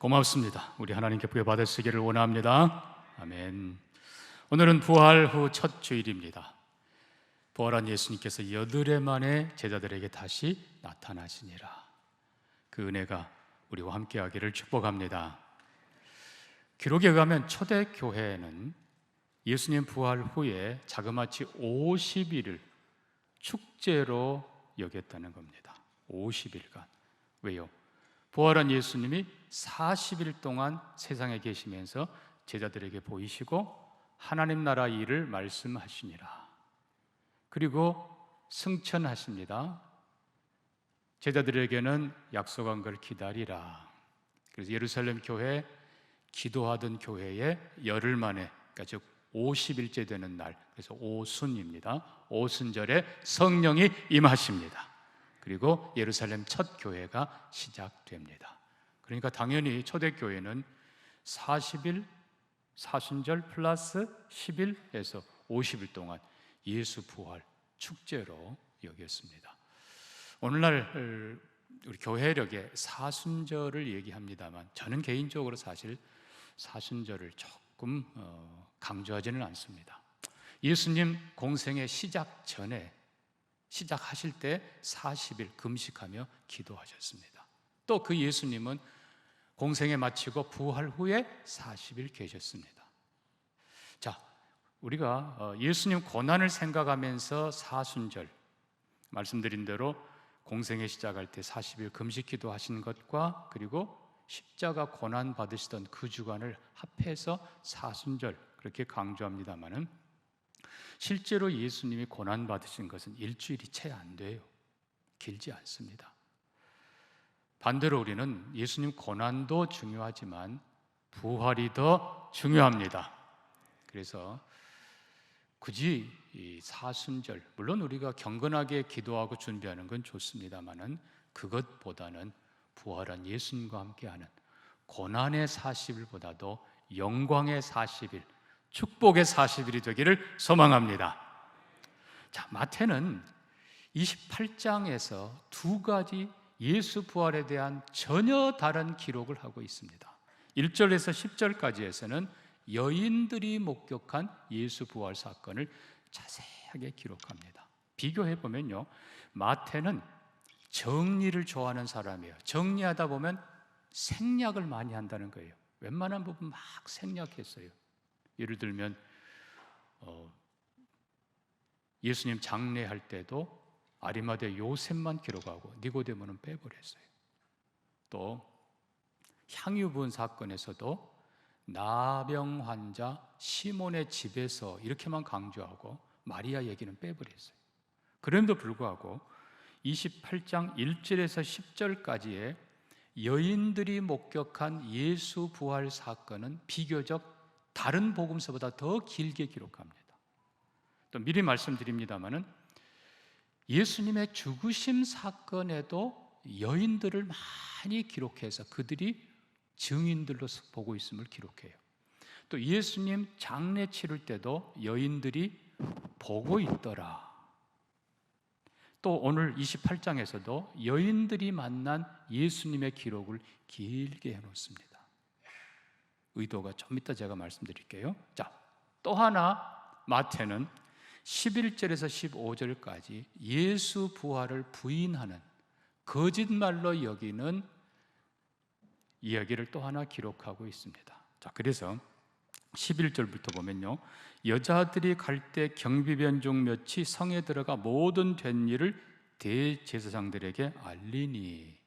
고맙습니다. 우리 하나님께 부여받으시기를 원합니다. 아멘. 오늘은 부활 후 첫 주일입니다. 부활한 예수님께서 여드레 만에 제자들에게 다시 나타나시니라. 그 은혜가 우리와 함께하기를 축복합니다. 기록에 의하면 초대교회는 예수님 부활 후에 자그마치 50일을 축제로 여겼다는 겁니다. 50일간. 왜요? 부활한 예수님이 40일 동안 세상에 계시면서 제자들에게 보이시고 하나님 나라 일을 말씀하시니라. 그리고 승천하십니다. 제자들에게는 약속한 걸 기다리라. 그래서 예루살렘 교회, 기도하던 교회에 열흘 만에, 그러니까 즉 50일째 되는 날, 그래서 오순입니다. 오순절에 성령이 임하십니다. 그리고 예루살렘 첫 교회가 시작됩니다. 그러니까 당연히 초대교회는 40일, 사순절 플러스 10일에서 50일 동안 예수 부활 축제로 여겼습니다. 오늘날 우리 교회력에 사순절을 얘기합니다만 저는 개인적으로 사실 사순절을 조금 강조하지는 않습니다. 예수님 공생의 시작 전에, 시작하실 때 40일 금식하며 기도하셨습니다. 또 그 예수님은 공생에 마치고 부활 후에 40일 계셨습니다. 자, 우리가 예수님 고난을 생각하면서 사순절, 말씀드린 대로 공생에 시작할 때 40일 금식 기도하신 것과 그리고 십자가 고난 받으시던 그 주간을 합해서 사순절 그렇게 강조합니다마는 실제로 예수님이 고난 받으신 것은 일주일이 채 안 돼요. 길지 않습니다. 반대로 우리는 예수님 고난도 중요하지만 부활이 더 중요합니다. 그래서 굳이 이 사순절, 물론 우리가 경건하게 기도하고 준비하는 건 좋습니다마는 그것보다는 부활한 예수님과 함께하는 고난의 40일보다도 영광의 40일, 축복의 40일이 되기를 소망합니다. 자, 마태는 28장에서 두 가지 예수 부활에 대한 전혀 다른 기록을 하고 있습니다. 1절에서 10절까지에서는 여인들이 목격한 예수 부활 사건을 자세하게 기록합니다. 비교해 보면요, 마태는 정리를 좋아하는 사람이에요. 정리하다 보면 생략을 많이 한다는 거예요. 웬만한 부분 막 생략했어요. 예를 들면 예수님 장례할 때도 아리마대 요셉만 기록하고 니고데모는 빼버렸어요. 또 향유 부은 사건에서도 나병 환자 시몬의 집에서 이렇게만 강조하고 마리아 얘기는 빼버렸어요. 그럼에도 불구하고 28장 1절에서 10절까지의 여인들이 목격한 예수 부활 사건은 비교적 다른 복음서보다 더 길게 기록합니다. 또 미리 말씀드립니다마는 예수님의 죽으심 사건에도 여인들을 많이 기록해서 그들이 증인들로 보고 있음을 기록해요. 또 예수님 장례 치를 때도 여인들이 보고 있더라. 또 오늘 28장에서도 여인들이 만난 예수님의 기록을 길게 해놓습니다. 의도가 좀 이따 제가 말씀드릴게요. 자, 또 하나 마태는 11절에서 15절까지 예수 부활을 부인하는 거짓말로 여기는 이야기를 또 하나 기록하고 있습니다. 자, 그래서 11절부터 보면요, 여자들이 갈 때 경비병 중 몇이 성에 들어가 모든 된 일을 대제사장들에게 알리니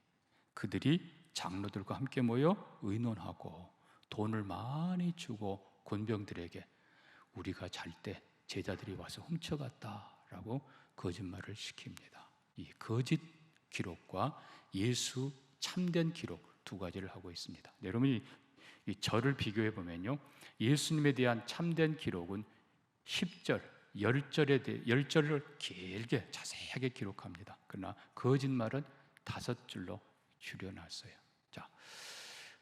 그들이 장로들과 함께 모여 의논하고 돈을 많이 주고 군병들에게 우리가 잘 때 제자들이 와서 훔쳐갔다라고 거짓말을 시킵니다. 이 거짓 기록과 예수 참된 기록 두 가지를 하고 있습니다. 여러분이 이 절을 비교해 보면요, 예수님에 대한 참된 기록은 10절, 10절을 길게 자세하게 기록합니다. 그러나 거짓말은 5줄로 줄여놨어요. 자,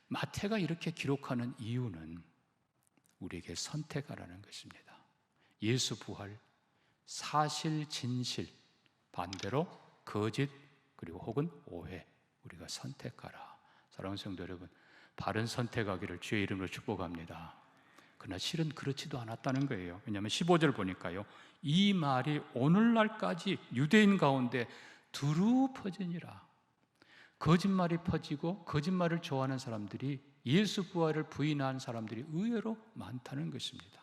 마태가 이렇게 기록하는 이유는 우리에게 선택하라는 것입니다. 예수 부활, 사실, 진실, 반대로 거짓, 그리고 혹은 오해, 우리가 선택하라. 사랑하는 성도 여러분, 바른 선택하기를 주의 이름으로 축복합니다. 그러나 실은 그렇지도 않았다는 거예요. 왜냐하면 15절 보니까요, 이 말이 오늘날까지 유대인 가운데 두루 퍼지니라. 거짓말이 퍼지고 거짓말을 좋아하는 사람들이, 예수 부활을 부인한 사람들이 의외로 많다는 것입니다.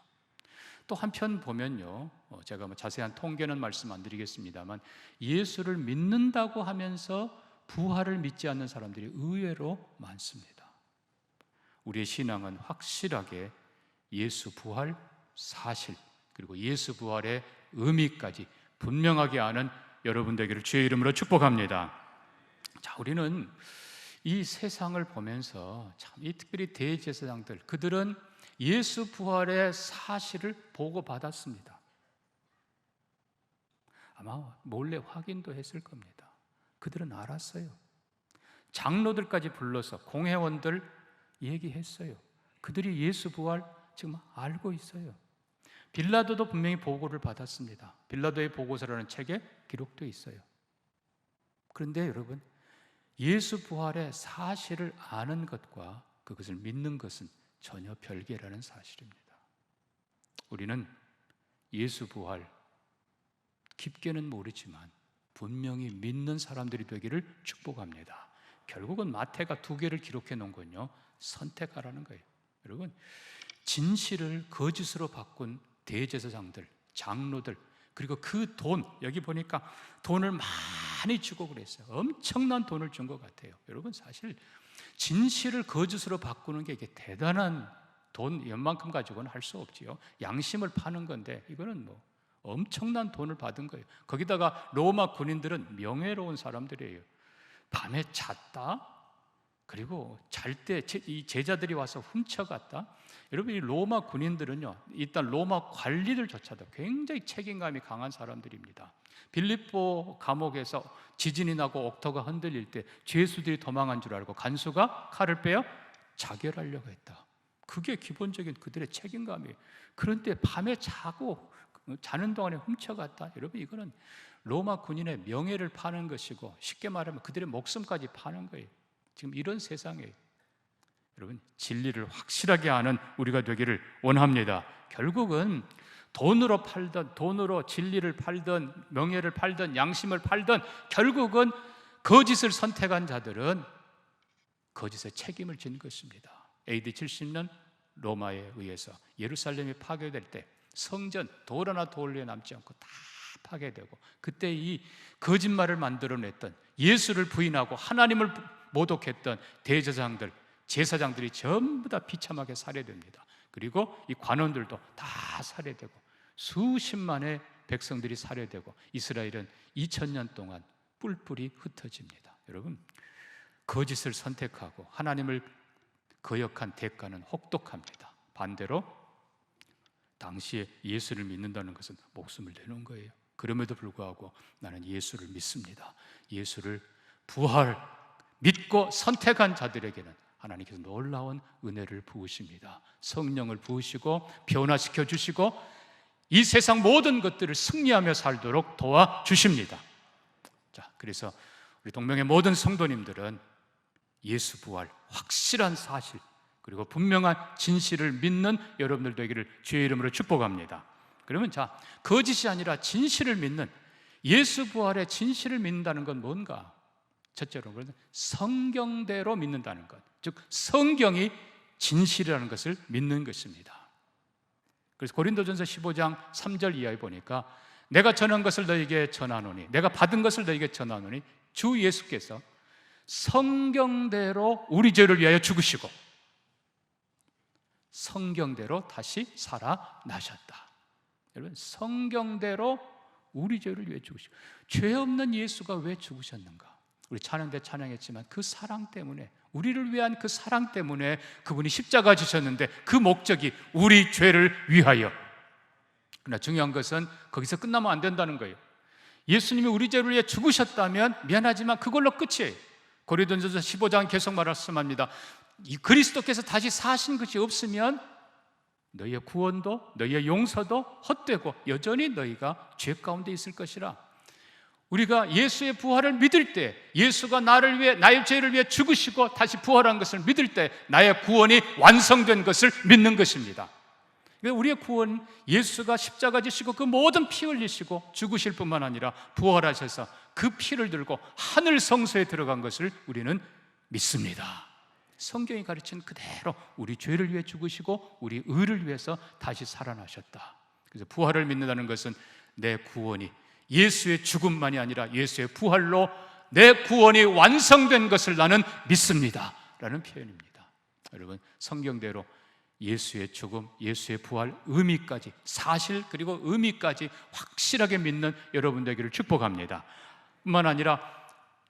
또 한편 보면요, 제가 자세한 통계는 말씀 안 드리겠습니다만, 예수를 믿는다고 하면서 부활을 믿지 않는 사람들이 의외로 많습니다. 우리의 신앙은 확실하게 예수 부활 사실, 그리고 예수 부활의 의미까지 분명하게 아는 여러분 되기를 주의 이름으로 축복합니다. 자, 우리는 이 세상을 보면서 참, 이 특별히 대제사장들, 그들은 예수 부활의 사실을 보고받았습니다. 아마 몰래 확인도 했을 겁니다. 그들은 알았어요. 장로들까지 불러서 공회원들 얘기했어요. 그들이 예수 부활 지금 알고 있어요. 빌라도도 분명히 보고를 받았습니다. 빌라도의 보고서라는 책에 기록되어 있어요. 그런데 여러분, 예수 부활의 사실을 아는 것과 그것을 믿는 것은 전혀 별개라는 사실입니다. 우리는 예수 부활 깊게는 모르지만 분명히 믿는 사람들이 되기를 축복합니다. 결국은 마태가 2개를 기록해 놓은 건요, 선택하라는 거예요. 여러분, 진실을 거짓으로 바꾼 대제사장들, 장로들, 그리고 그 돈, 여기 보니까 돈을 많이 주고 그랬어요. 엄청난 돈을 준 것 같아요. 여러분, 사실 진실을 거짓으로 바꾸는 게 이게 대단한 돈 연만큼 가지고는 할 수 없지요. 양심을 파는 건데 이거는 엄청난 돈을 받은 거예요. 거기다가 로마 군인들은 명예로운 사람들이에요. 밤에 잤다, 그리고 잘 때 이 제자들이 와서 훔쳐갔다. 여러분, 이 로마 군인들은요, 일단 로마 관리들조차도 굉장히 책임감이 강한 사람들입니다. 빌립보 감옥에서 지진이 나고 옥토가 흔들릴 때 죄수들이 도망한 줄 알고 간수가 칼을 빼어 자결하려고 했다. 그게 기본적인 그들의 책임감이에요. 그런데 밤에 자는 동안에 훔쳐갔다. 여러분, 이거는 로마 군인의 명예를 파는 것이고, 쉽게 말하면 그들의 목숨까지 파는 거예요. 지금 이런 세상에 여러분, 진리를 확실하게 아는 우리가 되기를 원합니다. 결국은 돈으로 진리를 팔든 명예를 팔든 양심을 팔든, 결국은 거짓을 선택한 자들은 거짓의 책임을 진 것입니다. AD 70년 로마에 의해서 예루살렘이 파괴될 때 성전 돌 하나 돌에 남지 않고 다 파괴되고, 그때 이 거짓말을 만들어냈던, 예수를 부인하고 하나님을 모독했던 대제사장들, 제사장들이 전부 다 비참하게 살해됩니다. 그리고 이 관원들도 다 살해되고 수십만의 백성들이 살해되고 이스라엘은 2000년 동안 뿔뿔이 흩어집니다. 여러분, 거짓을 선택하고 하나님을 거역한 대가는 혹독합니다. 반대로 당시에 예수를 믿는다는 것은 목숨을 내놓은 거예요. 그럼에도 불구하고 나는 예수를 믿습니다. 예수를 부활 믿고 선택한 자들에게는 하나님께서 놀라운 은혜를 부으십니다. 성령을 부으시고 변화시켜 주시고 이 세상 모든 것들을 승리하며 살도록 도와주십니다. 자, 그래서 우리 동명의 모든 성도님들은 예수 부활 확실한 사실, 그리고 분명한 진실을 믿는 여러분들 되기를 주의 이름으로 축복합니다. 그러면 자, 거짓이 아니라 진실을 믿는, 예수 부활의 진실을 믿는다는 건 뭔가? 첫째로 성경대로 믿는다는 것, 즉 성경이 진실이라는 것을 믿는 것입니다. 그래서 고린도전서 15장 3절 이하에 보니까 내가 전한 것을 너에게 전하노니, 내가 받은 것을 너에게 전하노니, 주 예수께서 성경대로 우리 죄를 위하여 죽으시고 성경대로 다시 살아나셨다. 여러분, 성경대로 우리 죄를 위해 죽으시고, 죄 없는 예수가 왜 죽으셨는가? 우리 찬양 때 찬양했지만 그 사랑 때문에, 우리를 위한 그 사랑 때문에 그분이 십자가 지셨는데 그 목적이 우리 죄를 위하여. 그러나 중요한 것은 거기서 끝나면 안 된다는 거예요. 예수님이 우리 죄를 위해 죽으셨다면 미안하지만 그걸로 끝이에요. 고린도전서 15장 계속 말씀합니다. 이 그리스도께서 다시 사신 것이 없으면 너희의 구원도 너희의 용서도 헛되고 여전히 너희가 죄 가운데 있을 것이라. 우리가 예수의 부활을 믿을 때, 예수가 나를 위해, 나의 죄를 위해 죽으시고 다시 부활한 것을 믿을 때 나의 구원이 완성된 것을 믿는 것입니다. 우리의 구원, 예수가 십자가 지시고 그 모든 피 흘리시고 죽으실 뿐만 아니라 부활하셔서 그 피를 들고 하늘 성소에 들어간 것을 우리는 믿습니다. 성경이 가르치는 그대로 우리 죄를 위해 죽으시고 우리 의를 위해서 다시 살아나셨다. 그래서 부활을 믿는다는 것은 내 구원이 예수의 죽음만이 아니라 예수의 부활로 내 구원이 완성된 것을 나는 믿습니다 라는 표현입니다. 여러분, 성경대로 예수의 죽음, 예수의 부활, 의미까지, 사실 그리고 의미까지 확실하게 믿는 여러분 되기를 축복합니다. 뿐만 아니라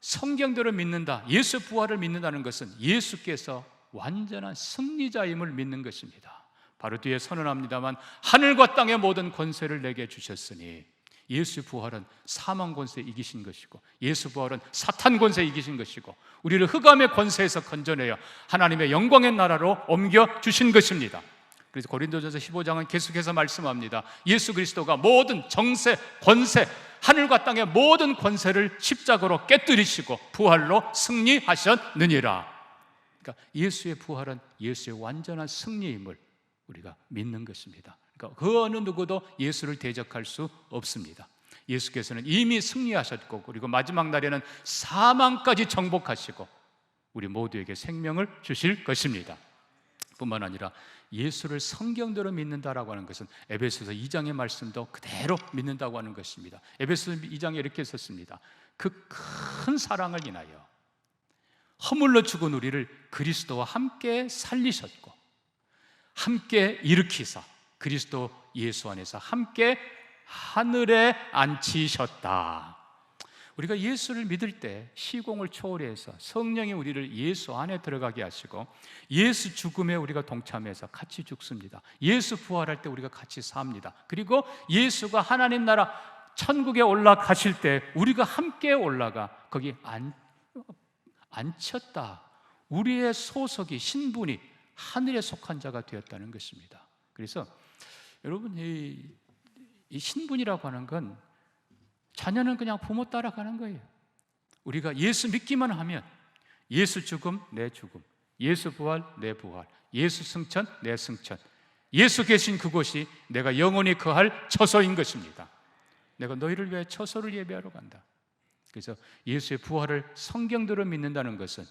성경대로 믿는다, 예수 부활을 믿는다는 것은 예수께서 완전한 승리자임을 믿는 것입니다. 바로 뒤에 선언합니다만 하늘과 땅의 모든 권세를 내게 주셨으니, 예수 부활은 사망 권세 이기신 것이고 예수 부활은 사탄 권세 이기신 것이고 우리를 흑암의 권세에서 건져내어 하나님의 영광의 나라로 옮겨주신 것입니다. 그래서 고린도전서 15장은 계속해서 말씀합니다. 예수 그리스도가 모든 정세, 권세, 하늘과 땅의 모든 권세를 십자가로 깨뜨리시고 부활로 승리하셨느니라. 그러니까 예수의 부활은 예수의 완전한 승리임을 우리가 믿는 것입니다. 그러니까 그 어느 누구도 예수를 대적할 수 없습니다. 예수께서는 이미 승리하셨고 그리고 마지막 날에는 사망까지 정복하시고 우리 모두에게 생명을 주실 것입니다. 뿐만 아니라 예수를 성경대로 믿는다라고 하는 것은 에베소서 2장의 말씀도 그대로 믿는다고 하는 것입니다. 에베소서 2장에 이렇게 썼습니다. 그 큰 사랑을 인하여 허물러 죽은 우리를 그리스도와 함께 살리셨고 함께 일으키사 그리스도 예수 안에서 함께 하늘에 앉히셨다. 우리가 예수를 믿을 때 시공을 초월해서 성령이 우리를 예수 안에 들어가게 하시고 예수 죽음에 우리가 동참해서 같이 죽습니다. 예수 부활할 때 우리가 같이 삽니다. 그리고 예수가 하나님 나라 천국에 올라가실 때 우리가 함께 올라가 거기 앉혔다. 우리의 소속이, 신분이 하늘에 속한 자가 되었다는 것입니다. 그래서 여러분, 이 신분이라고 하는 건 자녀는 그냥 부모 따라가는 거예요. 우리가 예수 믿기만 하면 예수 죽음, 내 죽음, 예수 부활, 내 부활, 예수 승천, 내 승천, 예수 계신 그곳이 내가 영원히 거할 처소인 것입니다. 내가 너희를 위해 처소를 예배하러 간다. 그래서 예수의 부활을 성경대로 믿는다는 것은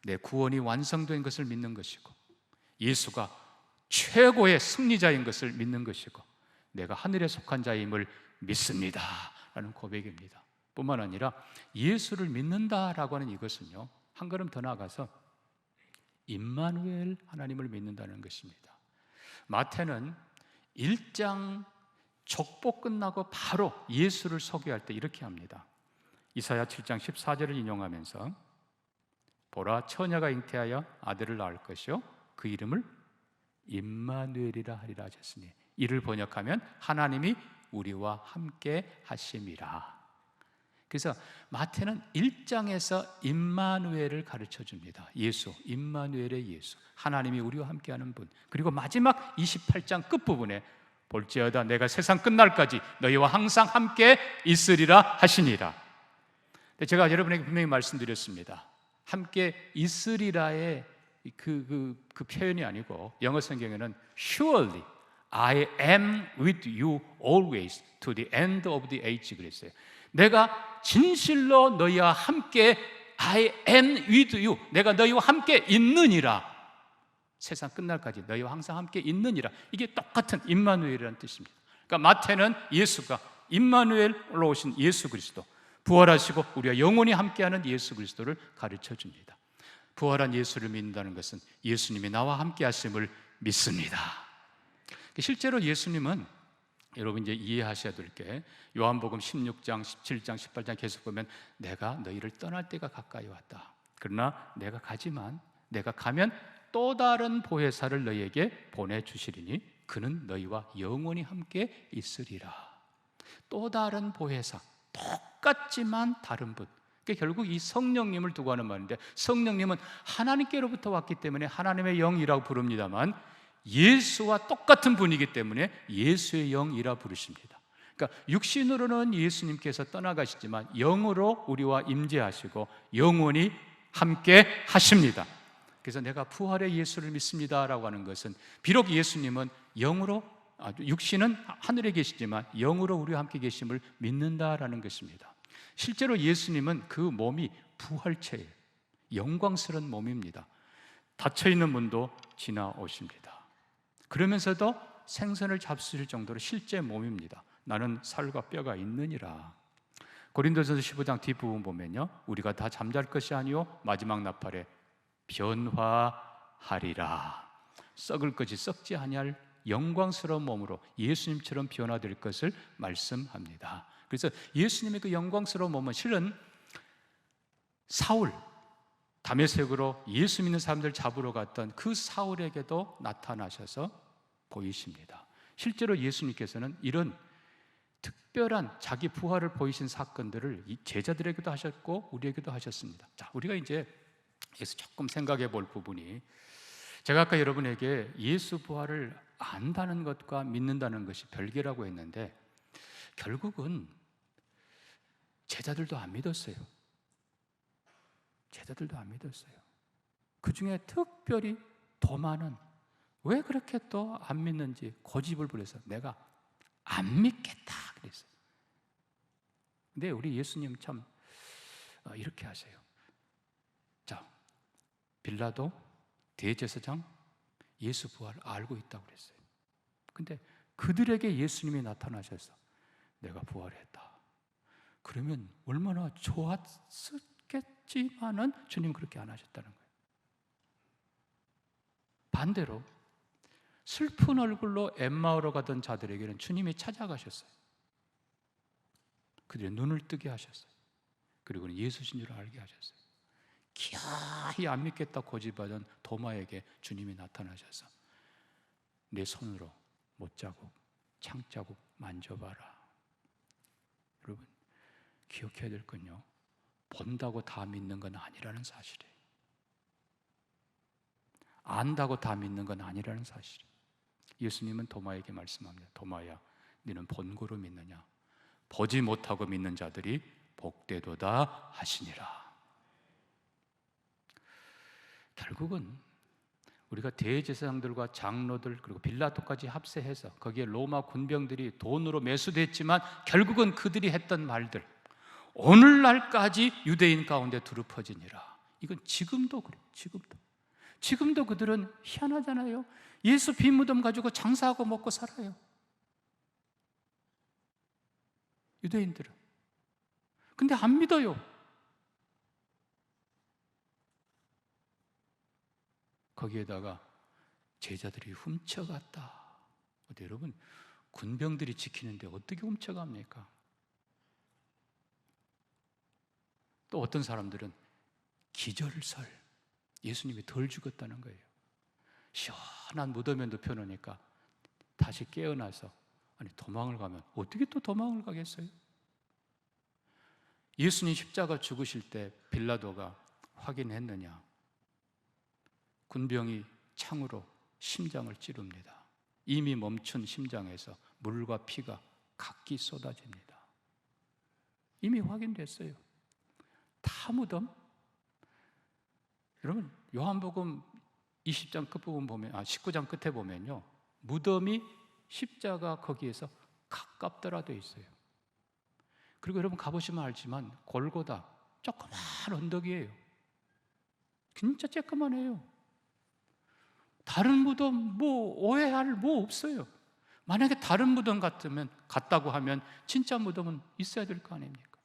내 구원이 완성된 것을 믿는 것이고 예수가 최고의 승리자인 것을 믿는 것이고 내가 하늘에 속한 자임을 믿습니다 라는 고백입니다. 뿐만 아니라 예수를 믿는다라고 하는 이것은요, 한 걸음 더 나아가서 임마누엘 하나님을 믿는다는 것입니다. 마태는 1장 족보 끝나고 바로 예수를 소개할 때 이렇게 합니다. 이사야 7장 14절을 인용하면서 보라, 처녀가 잉태하여 아들을 낳을 것이요 그 이름을 임마누엘이라 하리라 하셨으니, 이를 번역하면 하나님이 우리와 함께 하심이라. 그래서 마태는 1장에서 임마누엘을 가르쳐 줍니다. 예수, 임마누엘의 예수, 하나님이 우리와 함께하는 분. 그리고 마지막 28장 끝부분에 볼지어다 내가 세상 끝날까지 너희와 항상 함께 있으리라 하시니라. 제가 여러분에게 분명히 말씀드렸습니다. 함께 있으리라의 그 표현이 아니고 영어 성경에는 surely I am with you always to the end of the age 그랬어요. 내가 진실로 너희와 함께 I am with you, 내가 너희와 함께 있느니라. 세상 끝날까지 너희와 항상 함께 있느니라. 이게 똑같은 임마누엘이라는 뜻입니다. 그러니까 마태는 예수가 임마누엘로 오신 예수 그리스도, 부활하시고 우리와 영원히 함께하는 예수 그리스도를 가르쳐 줍니다. 부활한 예수를 믿는다는 것은 예수님이 나와 함께 하심을 믿습니다. 실제로 예수님은 여러분 이제 이해하셔야 될 게 요한복음 16장, 17장, 18장 계속 보면 내가 너희를 떠날 때가 가까이 왔다. 그러나 내가 가지만 내가 가면 또 다른 보혜사를 너희에게 보내주시리니 그는 너희와 영원히 함께 있으리라. 또 다른 보혜사, 똑같지만 다른 분. 그러니까 결국 이 성령님을 두고 하는 말인데, 성령님은 하나님께로부터 왔기 때문에 하나님의 영이라고 부릅니다만 예수와 똑같은 분이기 때문에 예수의 영이라 부르십니다. 그러니까 육신으로는 예수님께서 떠나가시지만 영으로 우리와 임재하시고 영원히 함께 하십니다. 그래서 내가 부활의 예수를 믿습니다라고 하는 것은 비록 예수님은 영으로, 육신은 하늘에 계시지만 영으로 우리와 함께 계심을 믿는다라는 것입니다. 실제로 예수님은 그 몸이 부활체예요. 영광스러운 몸입니다. 닫혀있는 문도 지나오십니다. 그러면서도 생선을 잡수실 정도로 실제 몸입니다. 나는 살과 뼈가 있느니라. 고린도전서 15장 뒷부분 보면요, 우리가 다 잠잘 것이 아니요 마지막 나팔에 변화하리라. 썩을 것이 썩지 아니할 영광스러운 몸으로 예수님처럼 변화될 것을 말씀합니다. 그래서 예수님의 그 영광스러운 몸은 실은 사울, 다메섹으로 예수 믿는 사람들 잡으러 갔던 그 사울에게도 나타나셔서 보이십니다. 실제로 예수님께서는 이런 특별한 자기 부활을 보이신 사건들을 이 제자들에게도 하셨고 우리에게도 하셨습니다. 자, 우리가 이제 여기서 조금 생각해 볼 부분이, 제가 아까 여러분에게 예수 부활을 안다는 것과 믿는다는 것이 별개라고 했는데 결국은 제자들도 안 믿었어요. 제자들도 안 믿었어요. 그 중에 특별히 도마는 왜 그렇게 또 안 믿는지 고집을 부려서 내가 안 믿겠다 그랬어요. 근데 우리 예수님 참 이렇게 하세요. 자, 빌라도 대제사장 예수 부활을 알고 있다고 그랬어요. 근데 그들에게 예수님이 나타나셔서 내가 부활했다. 그러면 얼마나 좋았겠지만은 주님 그렇게 안 하셨다는 거예요. 반대로 슬픈 얼굴로 엠마오로 가던 자들에게는 주님이 찾아가셨어요. 그들의 눈을 뜨게 하셨어요. 그리고는 예수신 줄 알게 하셨어요. 기어이 안 믿겠다 고집하던 도마에게 주님이 나타나셔서 내 손으로 못자국, 창자국 만져봐라. 여러분, 기억해야 될 건요, 본다고 다 믿는 건 아니라는 사실이에요. 안다고 다 믿는 건 아니라는 사실이에요. 예수님은 도마에게 말씀합니다. 도마야, 너는 본고로 믿느냐? 보지 못하고 믿는 자들이 복되도다 하시니라. 결국은 우리가 대제사장들과 장로들 그리고 빌라도까지 합세해서 거기에 로마 군병들이 돈으로 매수됐지만 결국은 그들이 했던 말들, 오늘날까지 유대인 가운데 두루 퍼지니라. 이건 지금도 그래요. 지금도 그들은 희한하잖아요. 예수 빈 무덤 가지고 장사하고 먹고 살아요. 유대인들은. 근데 안 믿어요. 거기에다가 제자들이 훔쳐갔다. 여러분, 군병들이 지키는데 어떻게 훔쳐갑니까? 또 어떤 사람들은 기절설, 예수님이 덜 죽었다는 거예요. 시원한 무덤에 눕혀놓으니까 다시 깨어나서, 아니 도망을 가면 어떻게 또 도망을 가겠어요? 예수님 십자가 죽으실 때 빌라도가 확인했느냐? 군병이 창으로 심장을 찌릅니다. 이미 멈춘 심장에서 물과 피가 각기 쏟아집니다. 이미 확인됐어요. 다 무덤. 여러분, 요한복음 20장 끝부분 보면, 19장 끝에 보면요, 무덤이 십자가 거기에서 가깝더라 돼 있어요. 그리고 여러분 가보시면 알지만 골고다 조그만 언덕이에요. 진짜 쬐끄만해요. 다른 무덤 뭐 오해할 뭐 없어요. 만약에 다른 무덤 같다고 하면 진짜 무덤은 있어야 될 거 아닙니까?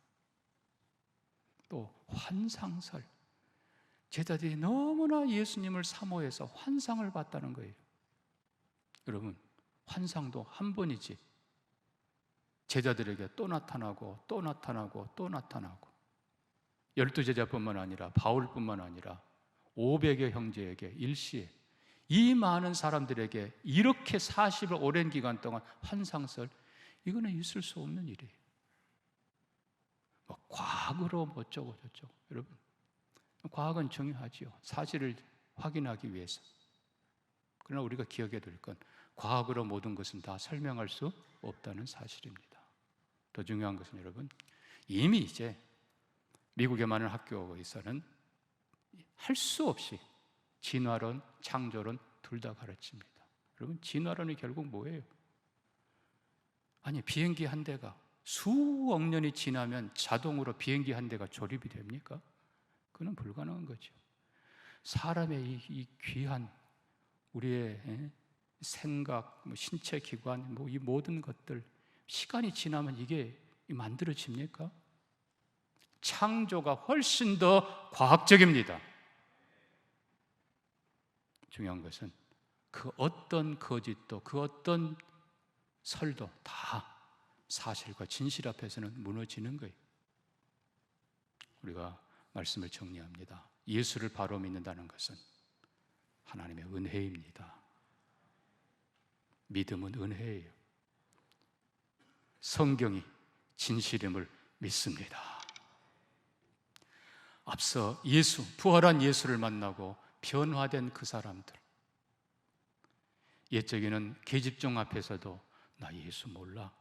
또 환상설, 제자들이 너무나 예수님을 사모해서 환상을 봤다는 거예요. 여러분, 환상도 한 번이지 제자들에게 또 나타나고 또 나타나고 또 나타나고, 12제자뿐만 아니라 바울뿐만 아니라 500여 형제에게 일시에, 이 많은 사람들에게 이렇게 40일 오랜 기간 동안 환상설, 이거는 있을 수 없는 일이에요. 과학으로 뭐 어쩌고 저쩌고. 여러분, 과학은 중요하지요. 사실을 확인하기 위해서. 그러나 우리가 기억해야 될 건 과학으로 모든 것은 다 설명할 수 없다는 사실입니다. 더 중요한 것은 여러분, 이미 이제 미국의 많은 학교에서는 할 수 없이 진화론, 창조론 둘 다 가르칩니다. 여러분, 진화론이 결국 뭐예요? 아니, 비행기 한 대가 수억 년이 지나면 자동으로 비행기 한 대가 조립이 됩니까? 그건 불가능한 거죠. 사람의 이 귀한 우리의 생각, 신체 기관, 이 모든 것들 시간이 지나면 이게 만들어집니까? 창조가 훨씬 더 과학적입니다. 중요한 것은 그 어떤 거짓도 그 어떤 설도 다 사실과 진실 앞에서는 무너지는 거예요. 우리가 말씀을 정리합니다. 예수를 바로 믿는다는 것은 하나님의 은혜입니다. 믿음은 은혜예요. 성경이 진실임을 믿습니다. 앞서 예수, 부활한 예수를 만나고 변화된 그 사람들, 옛적에는 계집종 앞에서도 나 예수 몰라,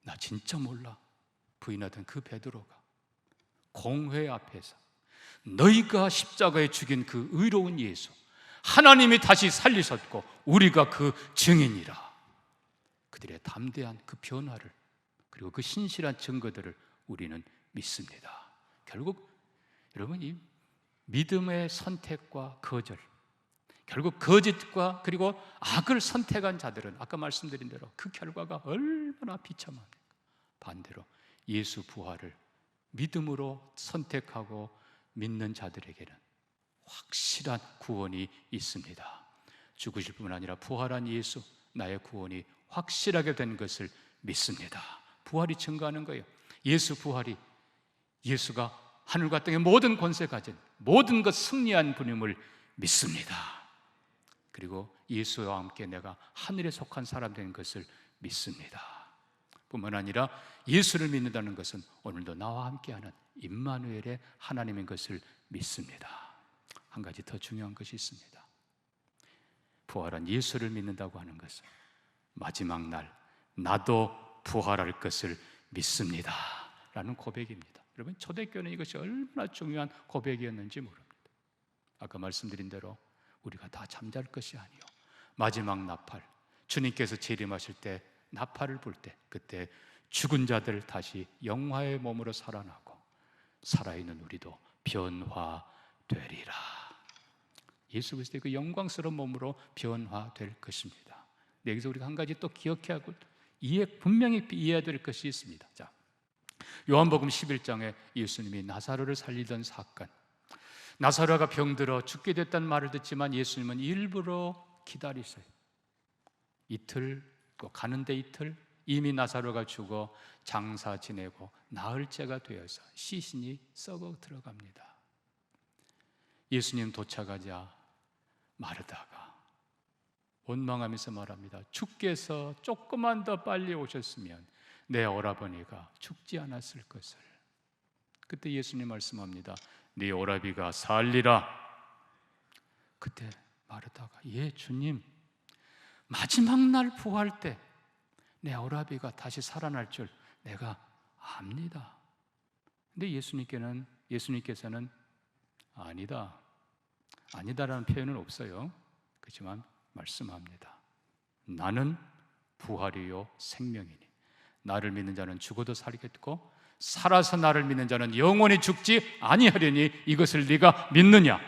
나 진짜 몰라 부인하던 그 베드로가 공회 앞에서 너희가 십자가에 죽인 그 의로운 예수, 하나님이 다시 살리셨고 우리가 그 증인이라, 그들의 담대한 그 변화를 그리고 그 신실한 증거들을 우리는 믿습니다. 결국 여러분, 이 믿음의 선택과 거절, 결국 거짓과 그리고 악을 선택한 자들은 아까 말씀드린 대로 그 결과가 얼마나 비참합니까? 반대로 예수 부활을 믿음으로 선택하고 믿는 자들에게는 확실한 구원이 있습니다. 죽으실 뿐만 아니라 부활한 예수, 나의 구원이 확실하게 된 것을 믿습니다. 부활이 증거하는 거예요. 예수 부활이 예수가 하늘과 땅의 모든 권세 가진 모든 것 승리한 분임을 믿습니다. 그리고 예수와 함께 내가 하늘에 속한 사람 된 것을 믿습니다. 뿐만 아니라 예수를 믿는다는 것은 오늘도 나와 함께하는 임마누엘의 하나님인 것을 믿습니다. 한 가지 더 중요한 것이 있습니다. 부활한 예수를 믿는다고 하는 것은 마지막 날 나도 부활할 것을 믿습니다 라는 고백입니다. 여러분, 초대교회는 이것이 얼마나 중요한 고백이었는지 모릅니다. 아까 말씀드린 대로 우리가 다 잠잘 것이 아니요, 마지막 나팔, 주님께서 재림하실 때 나팔을 불 때 그때 죽은 자들 다시 영화의 몸으로 살아나고 살아있는 우리도 변화되리라. 예수 그리스도의 그 영광스러운 몸으로 변화될 것입니다. 여기서 우리가 한 가지 또 기억해야 하고 분명히 이해해야 될 것이 있습니다. 자, 요한복음 11장에 예수님이 나사로를 살리던 사건, 나사로가 병들어 죽게 됐다는 말을 듣지만 예수님은 일부러 기다리세요. 이틀, 또 가는데 이틀, 이미 나사로가 죽어 장사 지내고 나흘째가 되어서 시신이 썩어 들어갑니다. 예수님 도착하자 마르다가 원망하면서 말합니다. 주께서 조금만 더 빨리 오셨으면 내 오라버니가 죽지 않았을 것을. 그때 예수님 말씀합니다. 네 오라비가 살리라. 그때 마르다가 예 주님, 마지막 날 부활 때 내 오라비가 다시 살아날 줄 내가 압니다. 근데 예수님께서는 아니다라는 표현은 없어요. 그렇지만 말씀합니다. 나는 부활이요 생명이니 나를 믿는 자는 죽어도 살겠고 살아서 나를 믿는 자는 영원히 죽지 아니하려니 이것을 네가 믿느냐?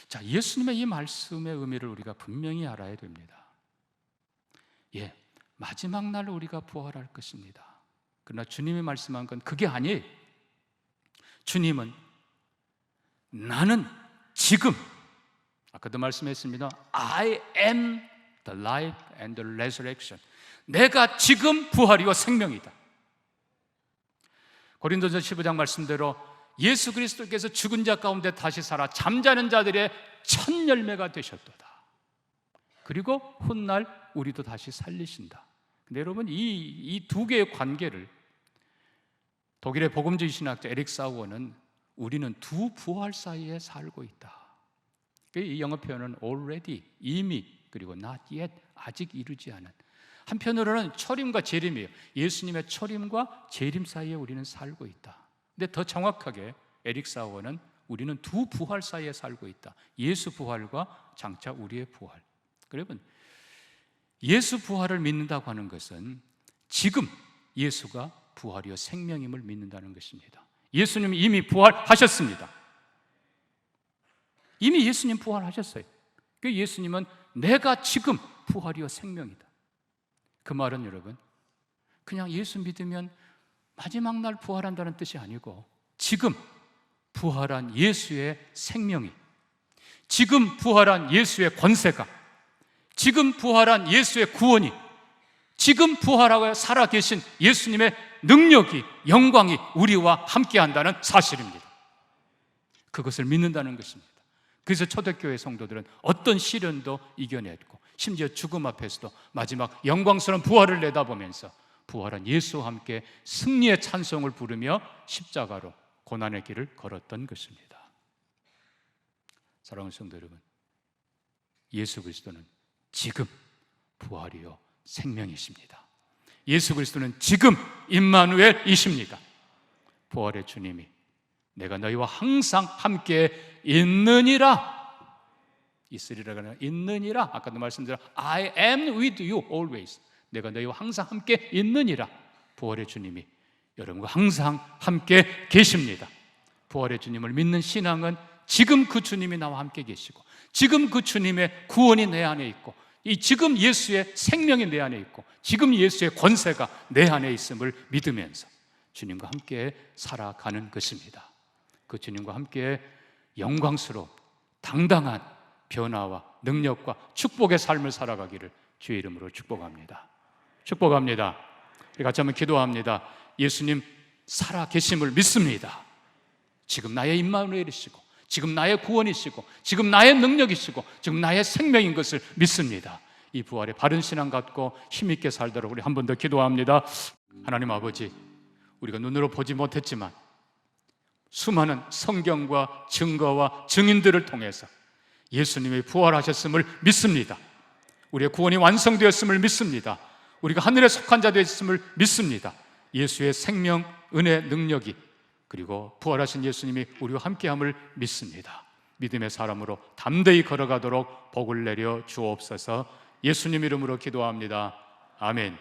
자, 예수님의 이 말씀의 의미를 우리가 분명히 알아야 됩니다. 예, 마지막 날 우리가 부활할 것입니다. 그러나 주님이 말씀한 건 그게 아니에요. 주님은 나는 지금, 아까도 말씀했습니다. I am the life and the resurrection. 내가 지금 부활이요 생명이다. 고린도전서 15장 말씀대로 예수 그리스도께서 죽은 자 가운데 다시 살아 잠자는 자들의 첫 열매가 되셨도다. 그리고 훗날 우리도 다시 살리신다. 근데 여러분, 이 두 개의 관계를 독일의 복음주의 신학자 에릭 사우어는 우리는 두 부활 사이에 살고 있다. 이 영어 표현은 already, 이미, 그리고 not yet, 아직 이루지 않은, 한편으로는 초림과 재림이에요. 예수님의 초림과 재림 사이에 우리는 살고 있다. 근데 더 정확하게 에릭 사워는 우리는 두 부활 사이에 살고 있다. 예수 부활과 장차 우리의 부활. 여러분, 예수 부활을 믿는다고 하는 것은 지금 예수가 부활이요 생명임을 믿는다는 것입니다. 예수님이 이미 부활하셨습니다. 이미 예수님 부활하셨어요. 그 예수님은 내가 지금 부활이요 생명이다. 그 말은 여러분, 그냥 예수 믿으면 마지막 날 부활한다는 뜻이 아니고 지금 부활한 예수의 생명이, 지금 부활한 예수의 권세가, 지금 부활한 예수의 구원이, 지금 부활하고 살아계신 예수님의 능력이, 영광이 우리와 함께한다는 사실입니다. 그것을 믿는다는 것입니다. 그래서 초대교회 성도들은 어떤 시련도 이겨냈고 심지어 죽음 앞에서도 마지막 영광스러운 부활을 내다보면서 부활한 예수와 함께 승리의 찬송을 부르며 십자가로 고난의 길을 걸었던 것입니다. 사랑하는 성도 여러분, 예수 그리스도는 지금 부활이요 생명이십니다. 예수 그리스도는 지금 임마누엘이십니다. 부활의 주님이 내가 너희와 항상 함께 있느니라, 있으리라가 아니라 있느니라. 아까도 말씀드린 I am with you always. 내가 너희와 항상 함께 있느니라. 부활의 주님이 여러분과 항상 함께 계십니다. 부활의 주님을 믿는 신앙은 지금 그 주님이 나와 함께 계시고 지금 그 주님의 구원이 내 안에 있고 이 지금 예수의 생명이 내 안에 있고 지금 예수의 권세가 내 안에 있음을 믿으면서 주님과 함께 살아가는 것입니다. 그 주님과 함께 영광스러운 당당한 변화와 능력과 축복의 삶을 살아가기를 주의 이름으로 축복합니다. 축복합니다. 우리 같이 한번 기도합니다. 예수님 살아계심을 믿습니다. 지금 나의 임마누엘이시고 지금 나의 구원이시고 지금 나의 능력이시고 지금 나의 생명인 것을 믿습니다. 이 부활의 바른 신앙 갖고 힘있게 살도록 우리 한 번 더 기도합니다. 하나님 아버지, 우리가 눈으로 보지 못했지만 수많은 성경과 증거와 증인들을 통해서 예수님이 부활하셨음을 믿습니다. 우리의 구원이 완성되었음을 믿습니다. 우리가 하늘에 속한 자 되었음을 믿습니다. 예수의 생명, 은혜, 능력이 그리고 부활하신 예수님이 우리와 함께함을 믿습니다. 믿음의 사람으로 담대히 걸어가도록 복을 내려 주옵소서. 예수님 이름으로 기도합니다. 아멘.